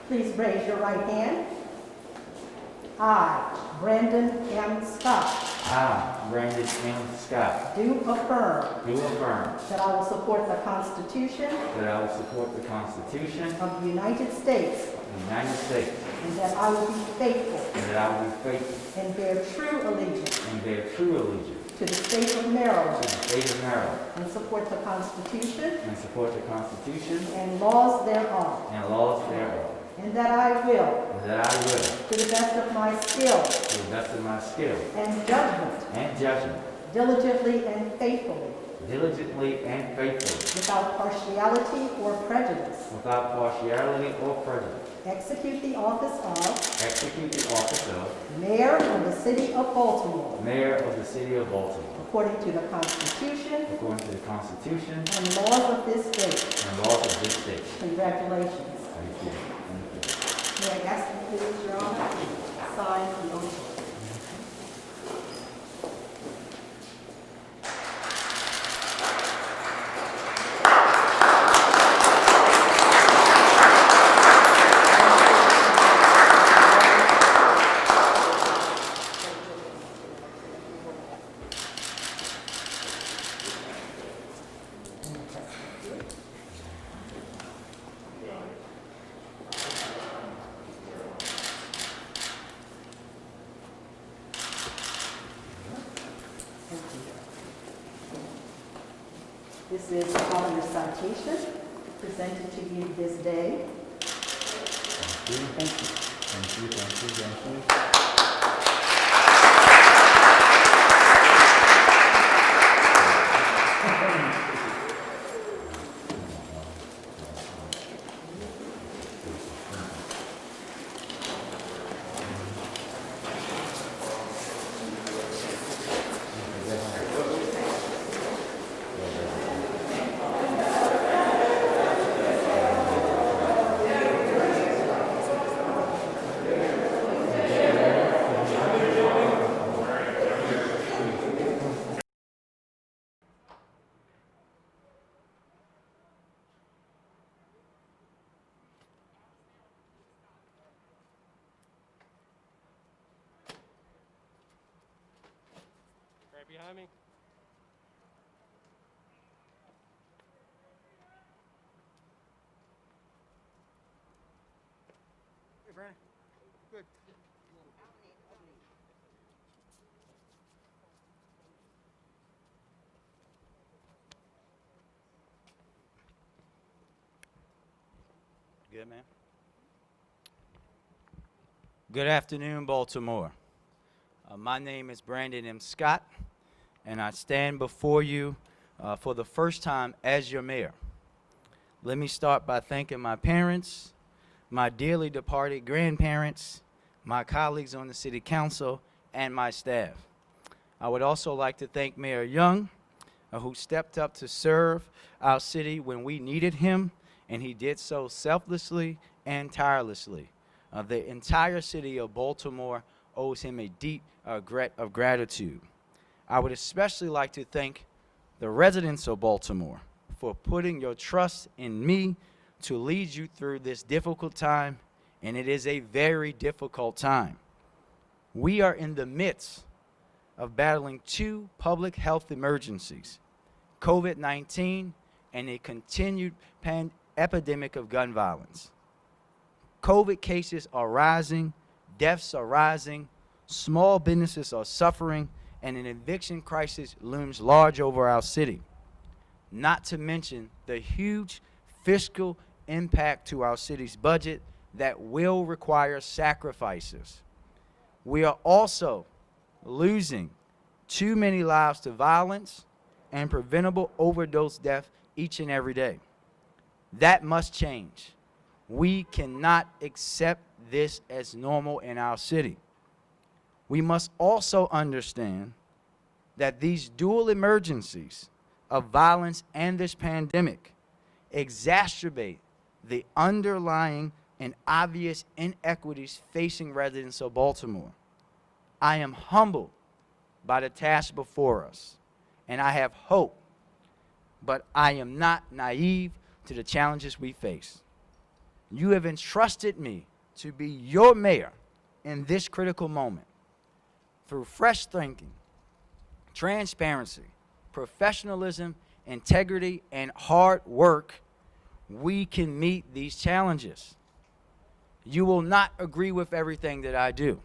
Please raise your right hand. I, Brandon M. Scott, I, Brandon M. Scott, do affirm do affirm that I will support the Constitution that I will support the Constitution of the United States of the United States and that I will be faithful and that I will be faithful and bear true allegiance and bear true allegiance to the state of to Maryland the state of Maryland and support the Constitution and support the Constitution and laws thereof, and laws thereof, and that I will, and that I will, to the best of my skill to the best of my skill and judgment, and judgment, diligently and faithfully, diligently and faithfully, without partiality or prejudice, without partiality or prejudice, execute the office of execute the office of Mayor of the City of Baltimore Mayor of the City of Baltimore according to the Constitution according to the Constitution and laws of this state. and laws of this state. Congratulations. Thank you. Thank you. May I ask you, please, Your Honor, sign the oath. This is the honor citation presented to you this day. Thank you. Thank you. Thank you. Thank you. Right behind me. Hey, Brandon. Good. Good, man. Good afternoon, Baltimore. My name is Brandon M. Scott, and I stand before you for the first time as your mayor. Let me start by thanking my parents, my dearly departed grandparents, my colleagues on the city council, and my staff. I would also like to thank Mayor Young, who stepped up to serve our city when we needed him, and he did so selflessly and tirelessly. The entire city of Baltimore owes him a deep debt of gratitude. I would especially like to thank the residents of Baltimore for putting your trust in me to lead you through this difficult time, and it is a very difficult time. We are in the midst of battling two public health emergencies, COVID-19 and a continued epidemic of gun violence. COVID cases are rising, deaths are rising, small businesses are suffering, and an eviction crisis looms large over our city. Not to mention the huge fiscal impact to our city's budget that will require sacrifices. We are also losing too many lives to violence and preventable overdose death each and every day. That must change. We cannot accept this as normal in our city. We must also understand that these dual emergencies of violence and this pandemic exacerbate the underlying and obvious inequities facing residents of Baltimore. I am humbled by the task before us, and I have hope, but I am not naive to the challenges we face. You have entrusted me to be your mayor in this critical moment. Through fresh thinking, transparency, professionalism, integrity, and hard work, we can meet these challenges. You will not agree with everything that I do,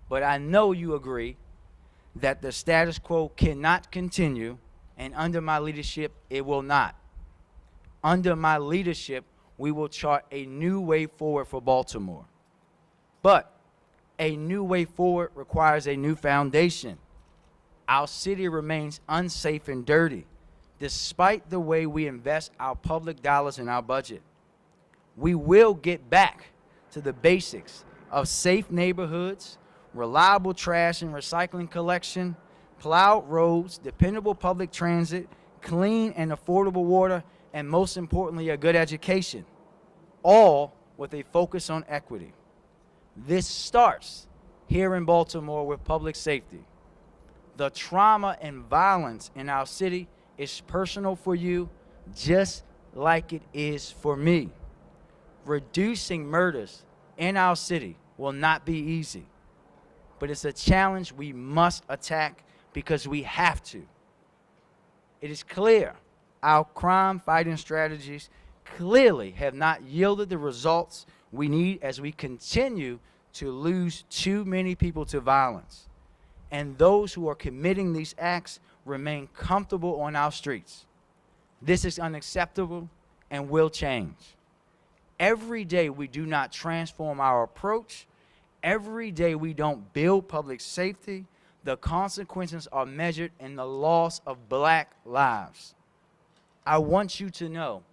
but I know you agree that the status quo cannot continue, and under my leadership, it will not. Under my leadership, we will chart a new way forward for Baltimore. But a new way forward requires a new foundation. Our city remains unsafe and dirty, despite the way we invest our public dollars in our budget. We will get back to the basics of safe neighborhoods, reliable trash and recycling collection, plowed roads, dependable public transit, clean and affordable water, and most importantly, a good education, all with a focus on equity. This starts here in Baltimore with public safety. The trauma and violence in our city is personal for you, just like it is for me. Reducing murders in our city will not be easy, but it's a challenge we must attack because we have to. It is clear our crime fighting strategies clearly have not yielded the results we need as we continue to lose too many people to violence. And those who are committing these acts remain comfortable on our streets. This is unacceptable and will change. Every day we do not transform our approach, every day we don't build public safety, the consequences are measured in the loss of black lives. I want you to know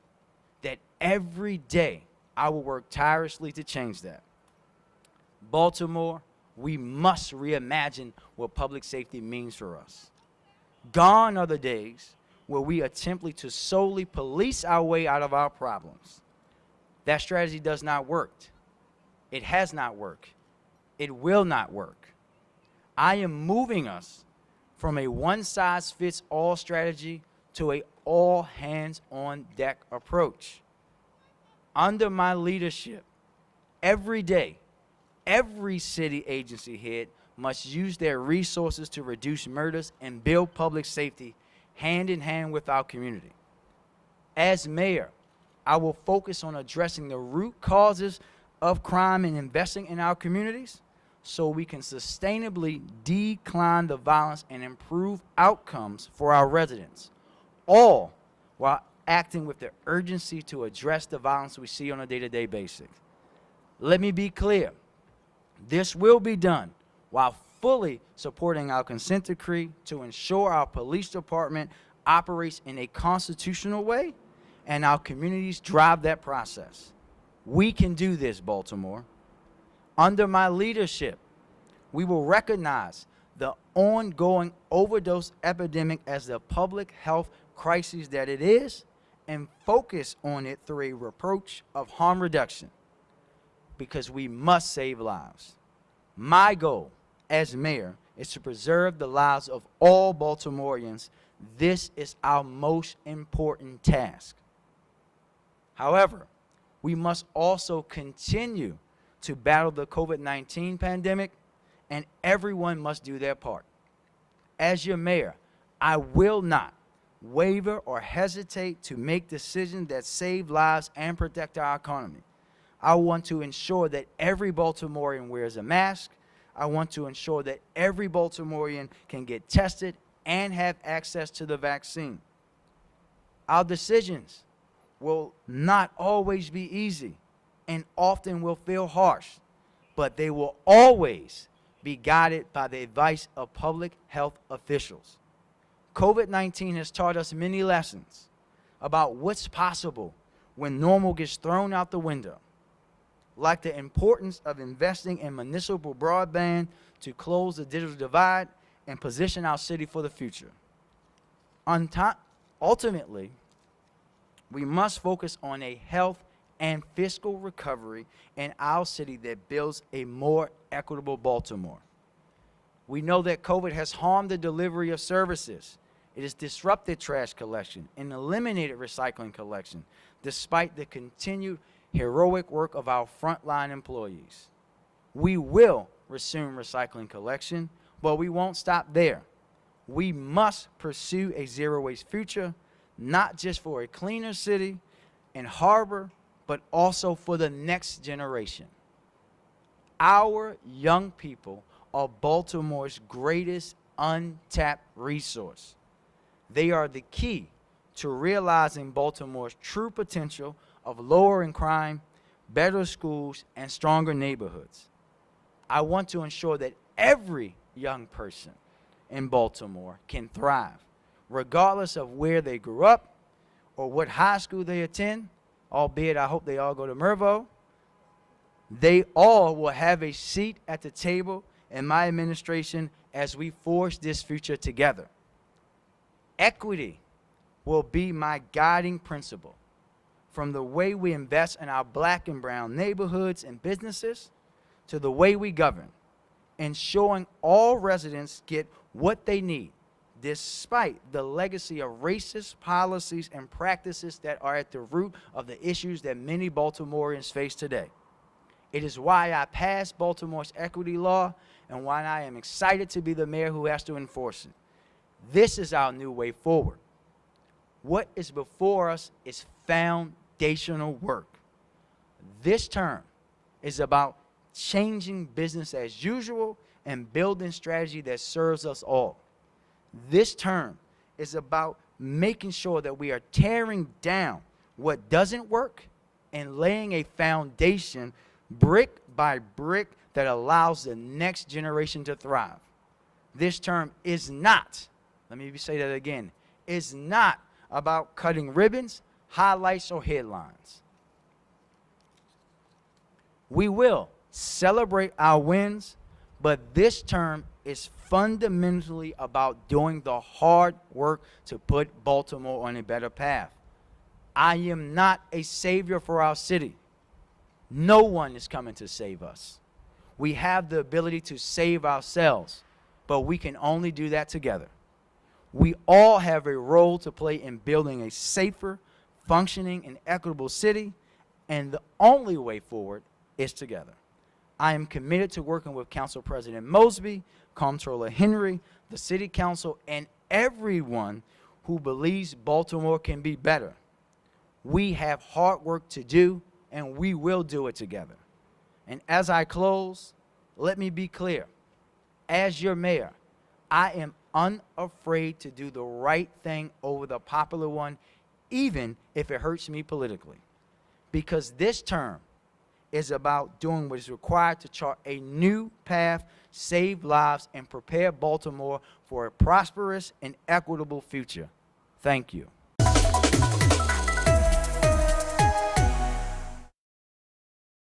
that every day I will work tirelessly to change that. Baltimore, we must reimagine what public safety means for us. Gone are the days where we attempt to solely police our way out of our problems. That strategy does not work. It has not worked. It will not work. I am moving us from a one-size-fits-all strategy to a all-hands-on-deck approach. Under my leadership, every day, every city agency head must use their resources to reduce murders and build public safety hand in hand with our community. As mayor, I will focus on addressing the root causes of crime and investing in our communities so we can sustainably decline the violence and improve outcomes for our residents, all while acting with the urgency to address the violence we see on a day-to-day basis. Let me be clear. This will be done while fully supporting our consent decree to ensure our police department operates in a constitutional way and our communities drive that process. We can do this, Baltimore. Under my leadership, we will recognize the ongoing overdose epidemic as the public health crisis that it is and focus on it through a approach of harm reduction, because we must save lives. My goal as mayor is to preserve the lives of all Baltimoreans. This is our most important task. However, we must also continue to battle the COVID-19 pandemic, and everyone must do their part. As your mayor, I will not waver or hesitate to make decisions that save lives and protect our economy. I want to ensure that every Baltimorean wears a mask. I want to ensure that every Baltimorean can get tested and have access to the vaccine. Our decisions will not always be easy and often will feel harsh, but they will always be guided by the advice of public health officials. COVID-19 has taught us many lessons about what's possible when normal gets thrown out the window, like the importance of investing in municipal broadband to close the digital divide and position our city for the future. Ultimately, we must focus on a health and fiscal recovery in our city that builds a more equitable Baltimore. We know that COVID has harmed the delivery of services. It has disrupted trash collection and eliminated recycling collection, despite the continued heroic work of our frontline employees. We will resume recycling collection, but we won't stop there. We must pursue a zero-waste future, not just for a cleaner city and harbor, but also for the next generation. Our young people are Baltimore's greatest untapped resource. They are the key to realizing Baltimore's true potential of lowering crime, better schools, and stronger neighborhoods. I want to ensure that every young person in Baltimore can thrive, regardless of where they grew up or what high school they attend, albeit I hope they all go to Mervo. They all will have a seat at the table in my administration as we forge this future together. Equity will be my guiding principle, from the way we invest in our black and brown neighborhoods and businesses to the way we govern, ensuring all residents get what they need, despite the legacy of racist policies and practices that are at the root of the issues that many Baltimoreans face today. It is why I passed Baltimore's equity law and why I am excited to be the mayor who has to enforce it. This is our new way forward. What is before us is foundational work. This term is about changing business as usual and building strategy that serves us all. This term is about making sure that we are tearing down what doesn't work and laying a foundation brick by brick that allows the next generation to thrive. This term is not, let me say that again, is not about cutting ribbons, highlights, or headlines. We will celebrate our wins, but this term is fundamentally about doing the hard work to put Baltimore on a better path. I am not a savior for our city. No one is coming to save us. We have the ability to save ourselves, but we can only do that together. We all have a role to play in building a safer, functioning, and equitable city, and the only way forward is together. I am committed to working with Council President Mosby, Comptroller Henry, the City Council, and everyone who believes Baltimore can be better. We have hard work to do, and we will do it together. And as I close, let me be clear. As your mayor, I am unafraid to do the right thing over the popular one, even if it hurts me politically. Because this term is about doing what is required to chart a new path, save lives, and prepare Baltimore for a prosperous and equitable future. Thank you.